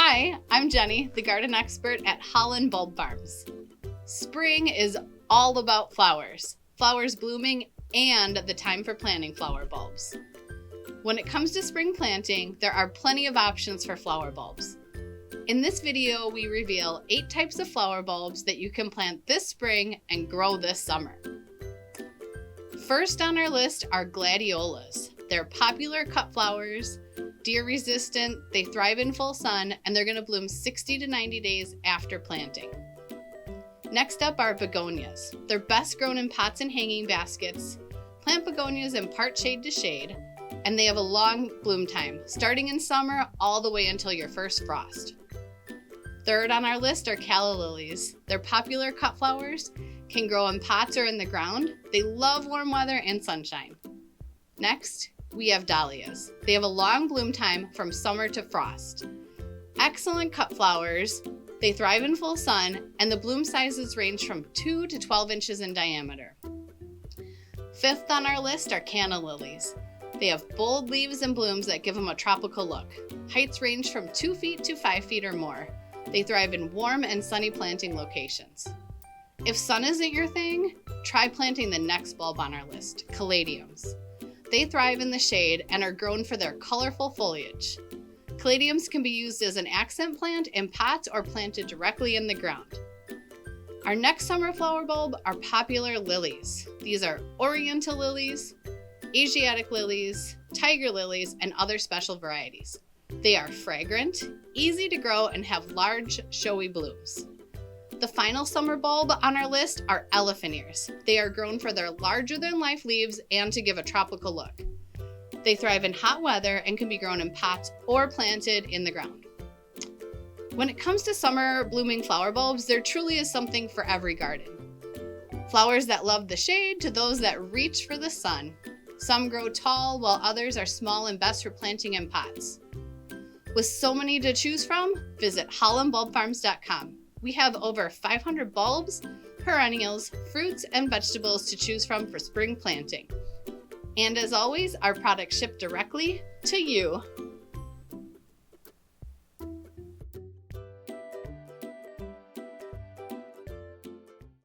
Hi, I'm Jenny, the garden expert at Holland Bulb Farms. Spring is all about flowers blooming, and the time for planting flower bulbs. When it comes to spring planting, there are plenty of options for flower bulbs. In this video, we reveal 8 types of flower bulbs that you can plant this spring and grow this summer. First on our list are Gladiolas. They're popular cut flowers, deer resistant, they thrive in full sun, and they're going to bloom 60 to 90 days after planting. Next up are Begonias. They're best grown in pots and hanging baskets. Plant begonias in part shade to shade, and they have a long bloom time, starting in summer all the way until your first frost. Third on our list are Canna Lilies. They're popular cut flowers, can grow in pots or in the ground. They love warm weather and sunshine. Next, we have Dahlias. They have a long bloom time from summer to frost. Excellent cut flowers, they thrive in full sun, and the bloom sizes range from 2 to 12 inches in diameter. Fifth on our list are Canna Lilies. They have bold leaves and blooms that give them a tropical look. Heights range from 2 feet to 5 feet or more. They thrive in warm and sunny planting locations. If sun isn't your thing, try planting the next bulb on our list, Caladiums. They thrive in the shade and are grown for their colorful foliage. Caladiums can be used as an accent plant in pots or planted directly in the ground. Our next summer flower bulb are popular lilies. These are Oriental lilies, Asiatic lilies, tiger lilies, and other special varieties. They are fragrant, easy to grow, and have large, showy blooms. The final summer bulb on our list are elephant ears. They are grown for their larger-than-life leaves and to give a tropical look. They thrive in hot weather and can be grown in pots or planted in the ground. When it comes to summer blooming flower bulbs, there truly is something for every garden. Flowers that love the shade to those that reach for the sun. Some grow tall while others are small and best for planting in pots. With so many to choose from, visit hollandbulbfarms.com. We have over 500 bulbs, perennials, fruits, and vegetables to choose from for spring planting. And as always, our products ship directly to you